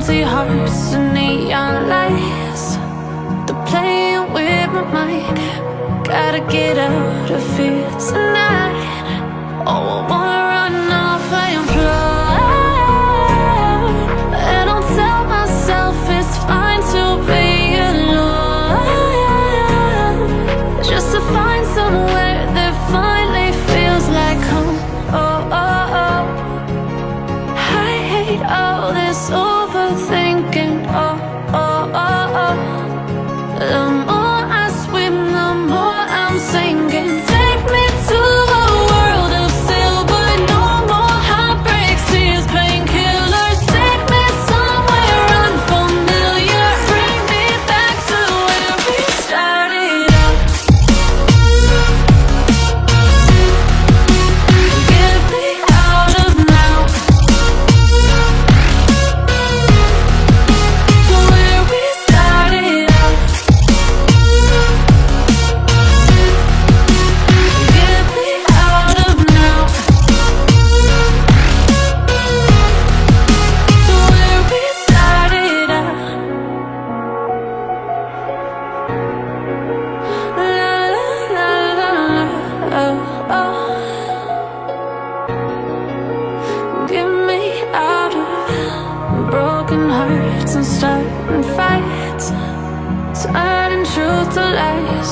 Empty hearts and neon lights, they're playing with my mind. Gotta get out of here tonight. Oh, I wanna run off and fly, and I'll tell myself it's fine to be alone, just to find somewhere that finally feels like home. Oh, oh, oh. I hate all this overthinking. Oh, oh, oh, oh. The more I swim, the more I'm sinking. Take me to a world of silver, no more heartbreaks, tears, painkillers. Take me somewhere unfamiliar, bring me back to where we started out. Get me out of now, to where we started out. Get me out of now, to where we started out. La la la la la, oh, oh. Get me out of broken hearts and starting fights, turning truth to lies.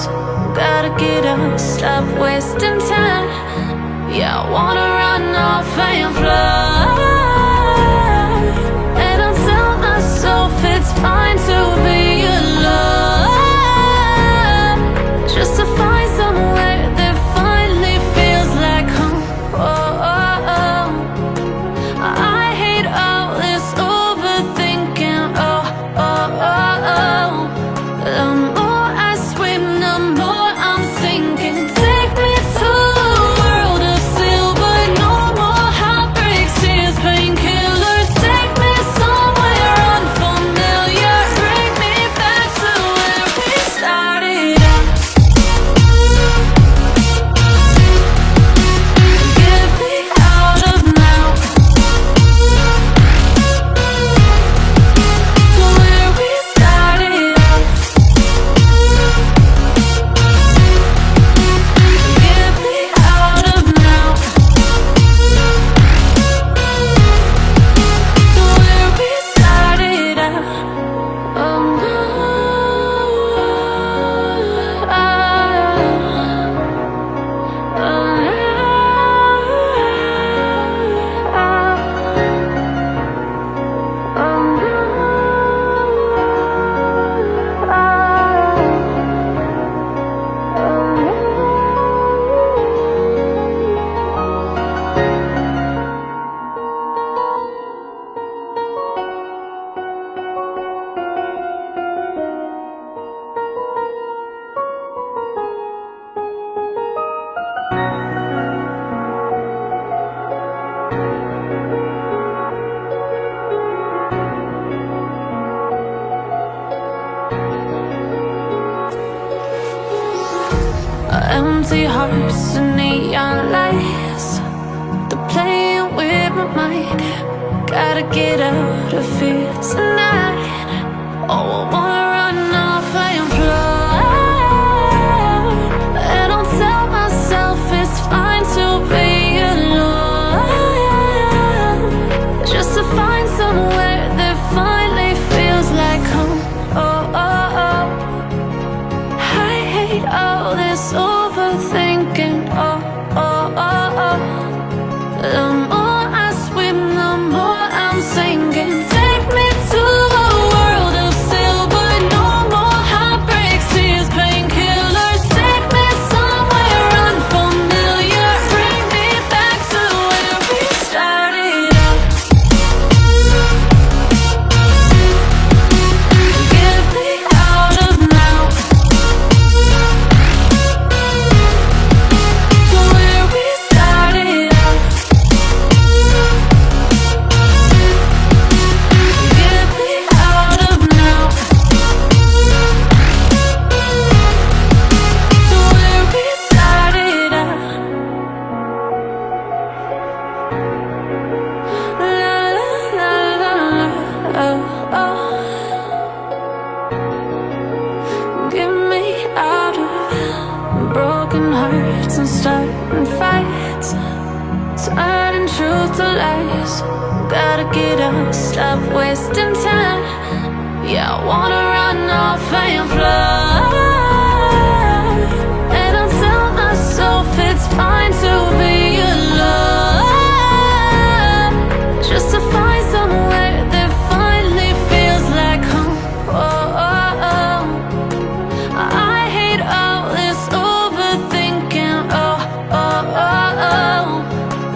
Gotta get up, stop wasting time. Yeah, I wanna run off and fly, and I'll tell myself it's fine to be alone, just to find somewhere that finally feels like home. Oh, oh, oh. I hate all this overthinking. Oh, oh, oh, oh. The more I swim, the more I'm sinking. Take me to a world of silver, no more heartbreaks, tears, painkillers. Take me somewhere unfamiliar, bring me back to where we started out. Get me out of now, to where we started out. Get me out of now, to where we started out. Oh, no. Empty hearts and neon lights, they're playing with my mind. Gotta get out of here tonight. Oh, I wanna run off and fly, and I'll tell myself it's fine to be alone, just to find somewhere that finally feels like home. Oh, oh, oh. I hate all this overthinking. Oh, oh, oh, oh. The more I swim, the more I'm sinking. Take me to a Get me out of broken hearts and starting fights, turning truth to lies. Gotta get up, stop wasting time. Yeah, I wanna run off and fly. And I'll tell myself it's fine to be alone, just to find somewhere that finally feels like home. Oh, oh, oh. I hate all this overthinking. Oh, oh, oh, oh.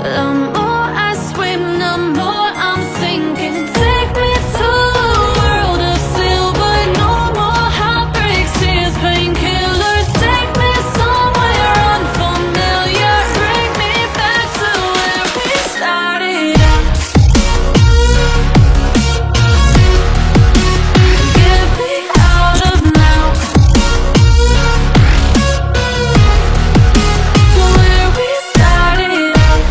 The more I swim, the more I'm sinking. Take me to a world of silver, no more heartbreaks, tears, painkillers. Take me somewhere unfamiliar, bring me back to where we started out. Get me out of now, to where we started out.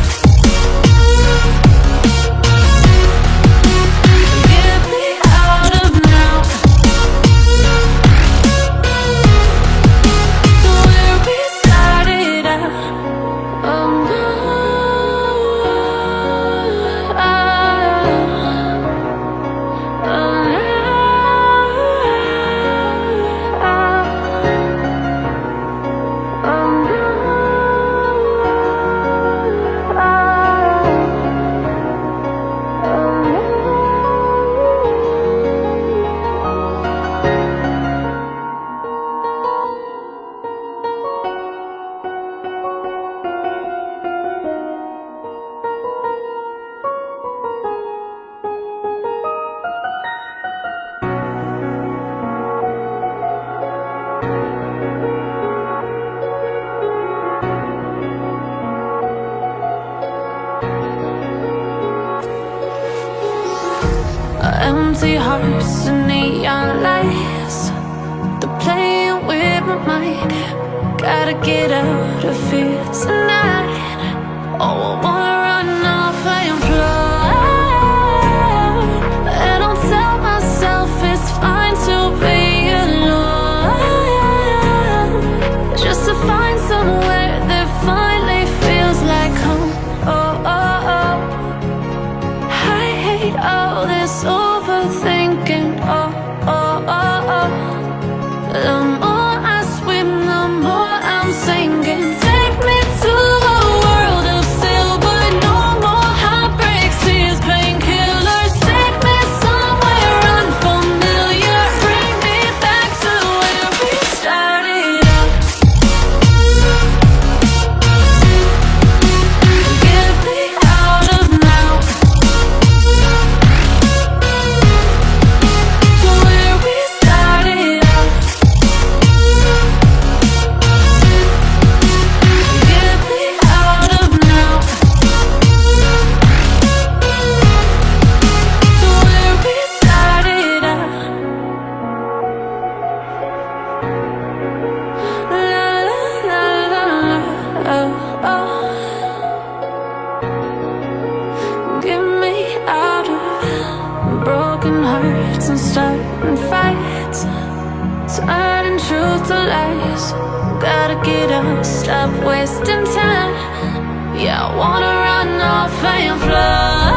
Get me out of now, to where we started out. Oh no, empty hearts and neon lights, they're playing with my mind. Gotta get out of here tonight. Oh, I wanna run off and fly. And I'll tell myself it's fine to be alone, just to find somewhere that finally feels like home. Oh, oh, oh. I hate all this overthinking. Oh, oh, oh, oh. The more I swim, the more I'm sinking. Take me to a world of silver, no more heartbreaks, tears, painkillers. Take me somewhere unfamiliar, bring me back to where we started out. Get me out of now, to where we started out. Get me out of now, to where we started out. La la la la la, oh, oh. Get me out of broken hearts and starting fights, turning truth to lies. Gotta get up, stop wasting time. Yeah, I wanna run off and fly.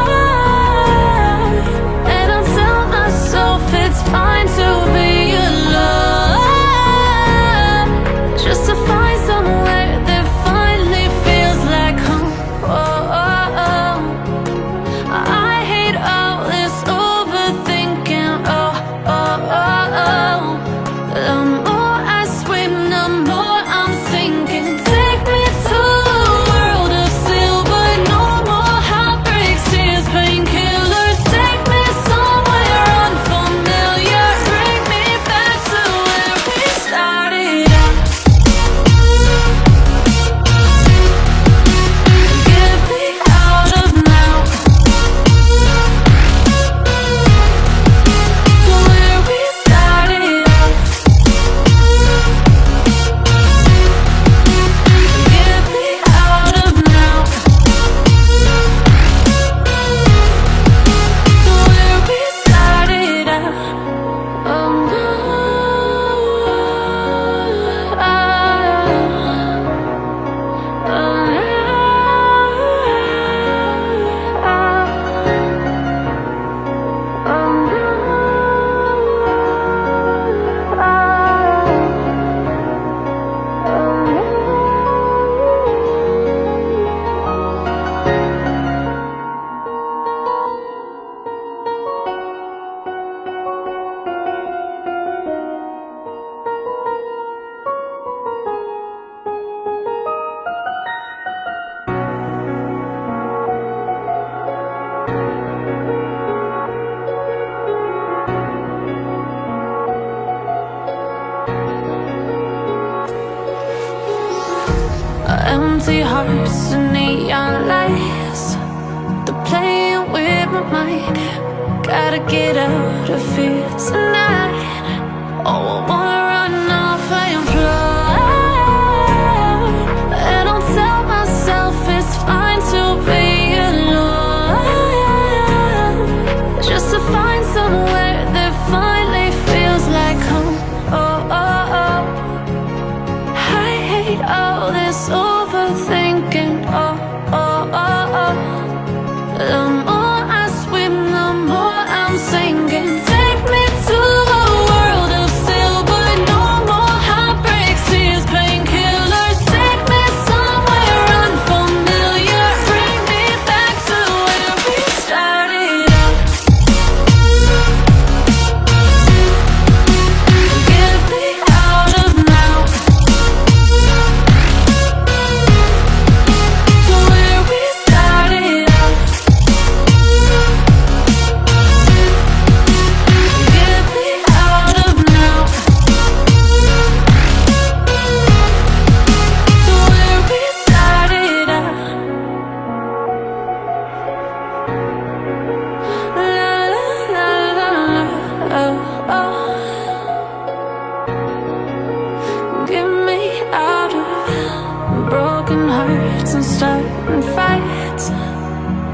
And I'll tell myself it's fine to be alone, just to find somewhere that finally feels like home. Oh, oh, oh. I hate all this overthinking. Oh, oh, oh, oh. The more I swim, the more I'm sinking. Take me to a world of silver, no more heartbreaks, tears, empty hearts and neon lights. They're playing with my mind. Gotta get out of here tonight. Oh, I wanna run off and fly. And I'll tell myself it's fine to be alone, just to find somewhere that finally feels like home. Oh, oh, oh. I hate all this overthinking. Oh, oh, oh, oh. The more I swim, the more I'm sinking. Take me to a world of silver. No more heartbreaks, tears, painkillers. Take me somewhere unfamiliar. Bring me back to where we started out. Get me out of now, to where we started out. Get me out of now, to where we started out. La la la la la, oh, oh. Get me out of broken hearts and starting fights,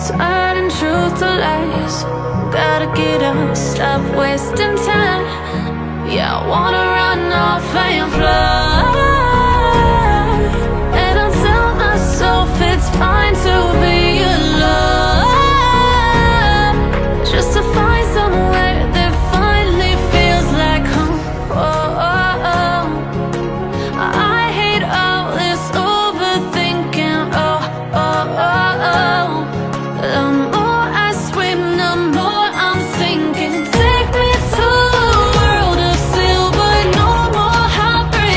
turning truth to lies. Gotta get up, stop wasting time.